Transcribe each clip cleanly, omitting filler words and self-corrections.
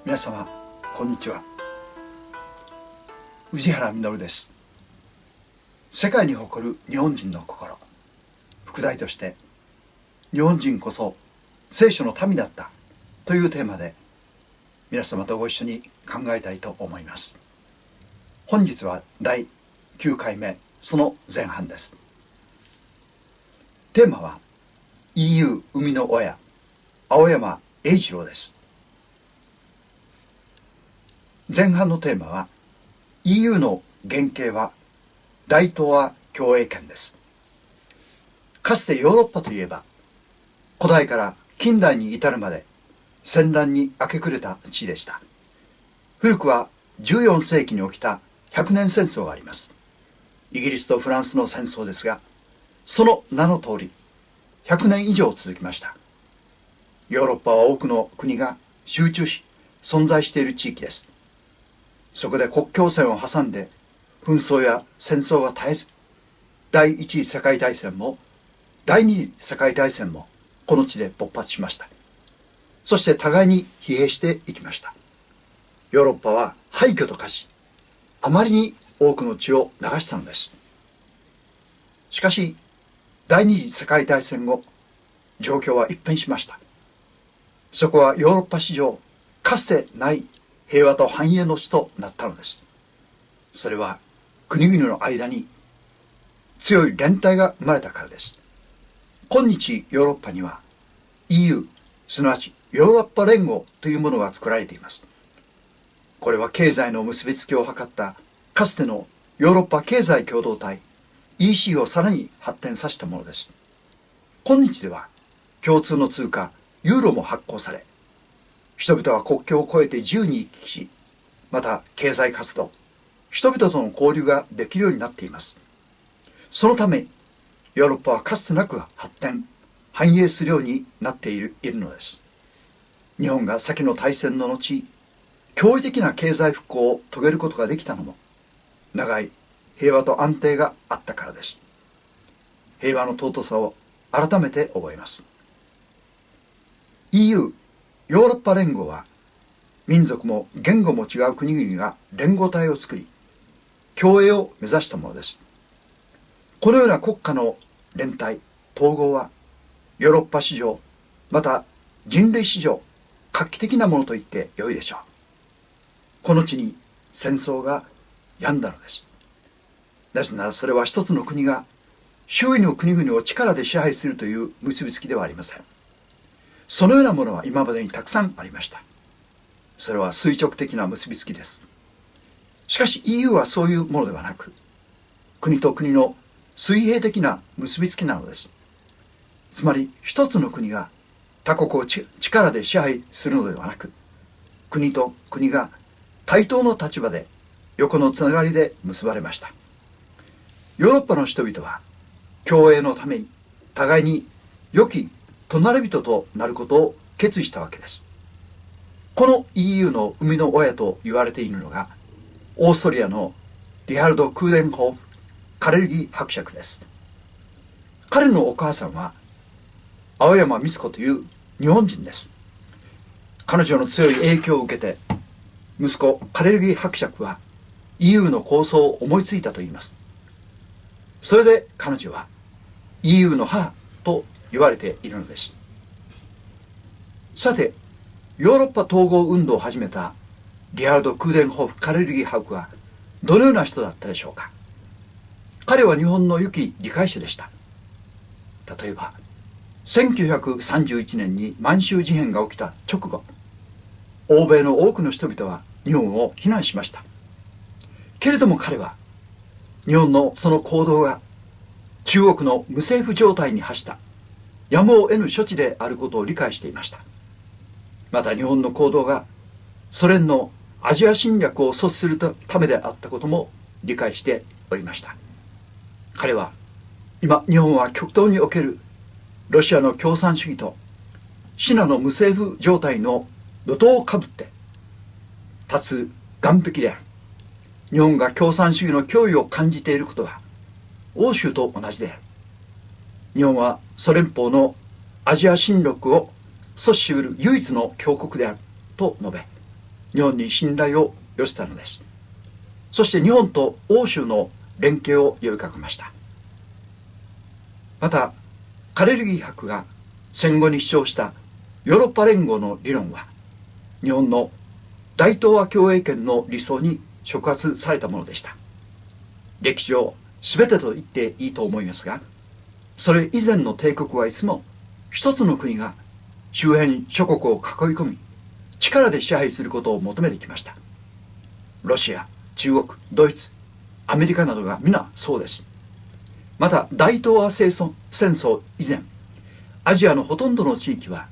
皆様こんにちは。宇治原実です。世界に誇る日本人の心、副題として日本人こそ聖書の民だったというテーマで皆様とご一緒に考えたいと思います。本日は第9回目、その前半です。テーマは EU 生みの親、青山栄一郎です。前半のテーマは EU の原型は大東亜共栄圏です。かつてヨーロッパといえば古代から近代に至るまで戦乱に明け暮れた地でした。古くは14世紀に起きた100年戦争があります。イギリスとフランスの戦争ですが、その名の通り100年以上続きました。ヨーロッパは多くの国が集中し存在している地域です。そこで国境線を挟んで紛争や戦争が絶えず、第一次世界大戦も第二次世界大戦もこの地で勃発しました。そして互いに疲弊していきました。ヨーロッパは廃墟と化し、あまりに多くの血を流したのです。しかし第二次世界大戦後、状況は一変しました。そこはヨーロッパ史上かつてない平和と繁栄の地となったのです。それは国々の間に強い連帯が生まれたからです。今日ヨーロッパには EU、すなわちヨーロッパ連合というものが作られています。これは経済の結びつきを図ったかつてのヨーロッパ経済共同体 EC をさらに発展させたものです。今日では共通の通貨ユーロも発行され、人々は国境を越えて自由に行き来し、また経済活動、人々との交流ができるようになっています。そのためヨーロッパはかつてなく発展繁栄するようになっているのです。日本が先の大戦の後、驚異的な経済復興を遂げることができたのも、長い平和と安定があったからです。平和の尊さを改めて覚えます。 EU、ヨーロッパ連合は民族も言語も違う国々が連合体を作り、共栄を目指したものです。このような国家の連帯統合はヨーロッパ史上、また人類史上画期的なものと言ってよいでしょう。この地に戦争が止んだのです。なぜならそれは一つの国が周囲の国々を力で支配するという結びつきではありません。そのようなものは今までにたくさんありました。それは垂直的な結びつきです。しかし EU はそういうものではなく、国と国の水平的な結びつきなのです。つまり一つの国が他国を力で支配するのではなく、国と国が対等の立場で横のつながりで結ばれました。ヨーロッパの人々は共栄のために互いに良き隣人となることを決意したわけです。この EU の生みの親と言われているのがオーストリアのリハルド・クーデンホーフ・カレルギ伯爵です。彼のお母さんは青山美津子という日本人です。彼女の強い影響を受けて息子カレルギ伯爵は EU の構想を思いついたと言います。それで彼女は EU の母と言われているのです。さて、ヨーロッパ統合運動を始めたリハルド・クーデンホーフ・カレルギ伯爵はどのような人だったでしょうか。彼は日本の良き理解者でした。例えば1931年に満州事変が起きた直後、欧米の多くの人々は日本を非難しました。けれども彼は日本のその行動が中国の無政府状態に発したやむを得ぬ処置であることを理解していました。また日本の行動がソ連のアジア侵略を阻止するためであったことも理解しておりました。彼は今日本は極東におけるロシアの共産主義とシナの無政府状態の路頭をかぶって立つ岸壁である。日本が共産主義の脅威を感じていることは欧州と同じである。日本はソ連邦のアジア侵略を阻止しうる唯一の強国であると述べ、日本に信頼を寄せたのです。そして日本と欧州の連携を呼びかけました。またカレルギー博が戦後に主張したヨーロッパ連合の理論は、日本の大東亜共栄圏の理想に触発されたものでした。歴史上全てと言っていいと思いますが、それ以前の帝国はいつも一つの国が周辺諸国を囲い込み、力で支配することを求めてきました。ロシア、中国、ドイツ、アメリカなどが皆そうです。また大東亜戦争以前、アジアのほとんどの地域は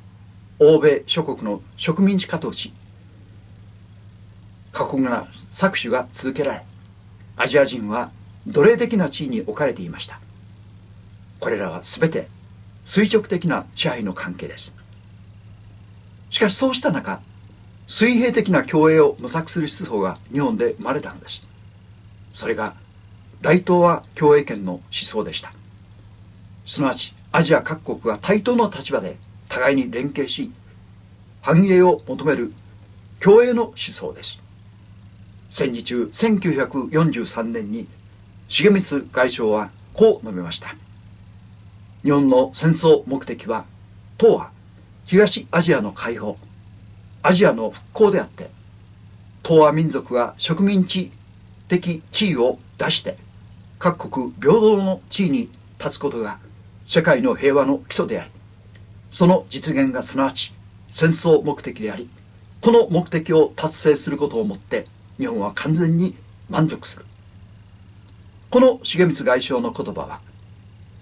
欧米諸国の植民地化とし、過酷な搾取が続けられ、アジア人は奴隷的な地位に置かれていました。これらは全て垂直的な支配の関係です。しかしそうした中、水平的な共栄を模索する思想が日本で生まれたのです。それが大東亜共栄圏の思想でした。すなわちアジア各国が対等の立場で互いに連携し、繁栄を求める共栄の思想です。戦時中1943年に重光外相はこう述べました。日本の戦争目的は東亜東アジアの解放、アジアの復興であって、東亜民族が植民地的地位を出して各国平等の地位に立つことが世界の平和の基礎であり、その実現がすなわち戦争目的であり、この目的を達成することをもって日本は完全に満足する。この重光外相の言葉は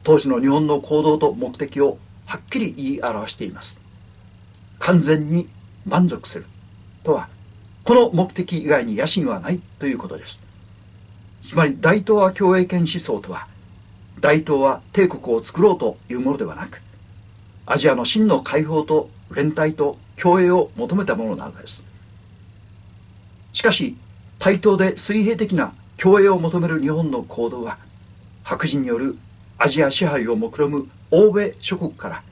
当時の日本の行動と目的をはっきり言い表しています。完全に満足するとは、この目的以外に野心はないということです。つまり大東亜共栄圏思想とは、大東亜帝国を作ろうというものではなく、アジアの真の解放と連帯と共栄を求めたものなのです。しかし対等で水平的な共栄を求める日本の行動は、白人によるアジア支配を目論む欧米諸国から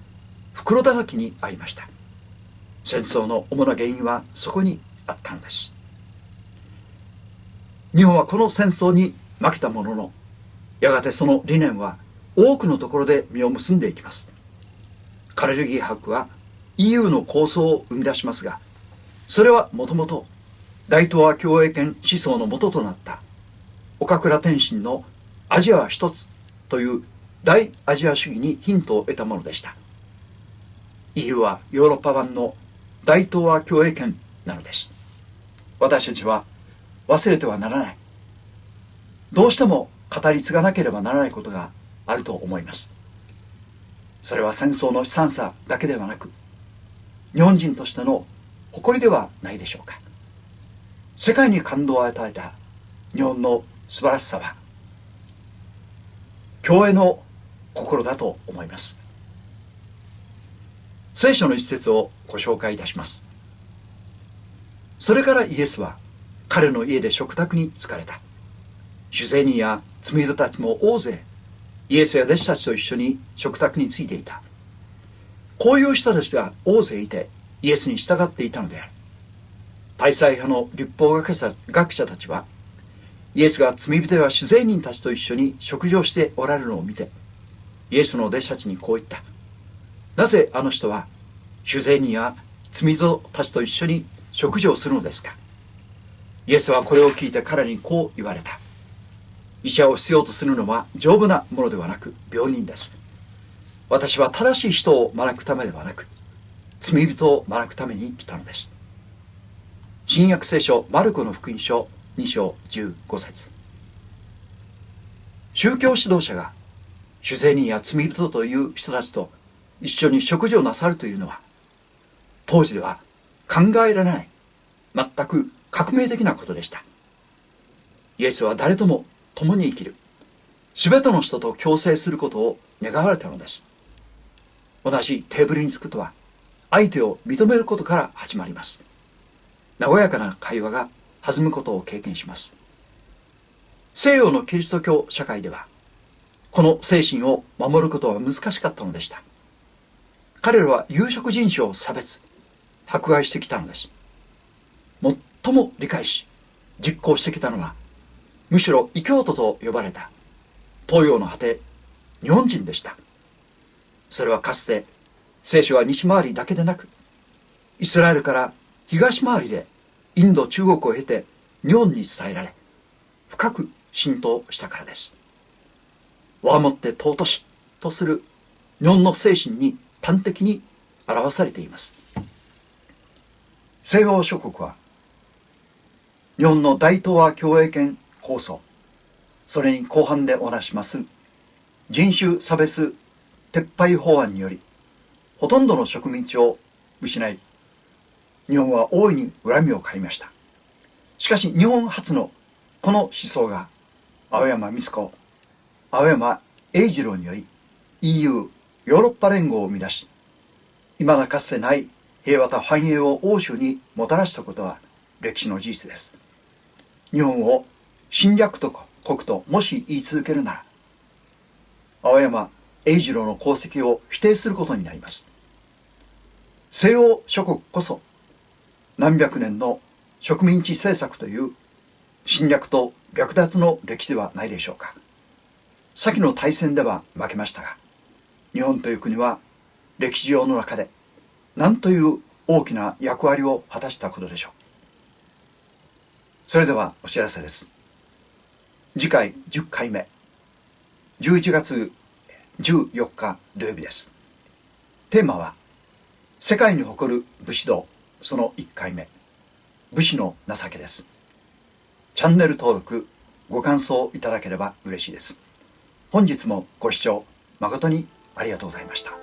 袋叩きに遭いました。戦争の主な原因はそこにあったのです。日本はこの戦争に負けたものの、やがてその理念は多くのところで実を結んでいきます。カレルギー博は EU の構想を生み出しますが、それはもともと大東亜共栄圏思想の元となった岡倉天心のアジアは一つという大アジア主義にヒントを得たものでした。 EU はヨーロッパ版の大東亜共栄圏なのです。私たちは忘れてはならない、どうしても語り継がなければならないことがあると思います。それは戦争の悲惨さだけではなく、日本人としての誇りではないでしょうか。世界に感動を与えた日本の素晴らしさは共栄の心だと思います。聖書の一節をご紹介いたします。それからイエスは彼の家で食卓に疲れた。主税人や罪人たちも大勢イエスや弟子たちと一緒に食卓についていた。こういう人たちが大勢いてイエスに従っていたのである。大祭派の律法学者たちは、イエスが罪人や主税人たちと一緒に食事をしておられるのを見て、イエスの弟子たちにこう言った。なぜあの人は主税人や罪人たちと一緒に食事をするのですか。イエスはこれを聞いて彼にこう言われた。医者を必要とするのは丈夫なものではなく病人です。私は正しい人を招くためではなく、罪人を招くために来たのです。新約聖書マルコの福音書2章15節。宗教指導者が主税人や罪人という人たちと一緒に食事をなさるというのは、当時では考えられない、全く革命的なことでした。イエスは誰とも共に生きる、すべての人と共生することを願われたのです。同じテーブルにつくとは、相手を認めることから始まります。和やかな会話が弾むことを経験します。西洋のキリスト教社会では、この精神を守ることは難しかったのでした。彼らは有色人種を差別、迫害してきたのです。最も理解し実行してきたのは、むしろ異教徒と呼ばれた東洋の果て日本人でした。それはかつて聖書は西回りだけでなく、イスラエルから東回りでインド中国を経て日本に伝えられ、深く浸透したからです。和もって尊しとする日本の精神に端的に表されています。西欧諸国は日本の大東亜共栄圏構想、それに後半でお話します人種差別撤廃法案により、ほとんどの植民地を失い、日本は大いに恨みを買いました。しかし日本初のこの思想が青山光子、青山栄次郎により EU ヨーロッパ連合を生み出し、未だかつてない平和と繁栄を欧州にもたらしたことは歴史の事実です。日本を侵略国ともし言い続けるなら、青山栄次郎の功績を否定することになります。西欧諸国こそ何百年の植民地政策という侵略と略奪の歴史ではないでしょうか。先の大戦では負けましたが、日本という国は歴史上の中で何という大きな役割を果たしたことでしょう。それではお知らせです。次回10回目、11月14日土曜日です。テーマは世界に誇る武士道、その1回目、武士の情けです。チャンネル登録ご感想いただければ嬉しいです。本日もご視聴誠にありがとうございました。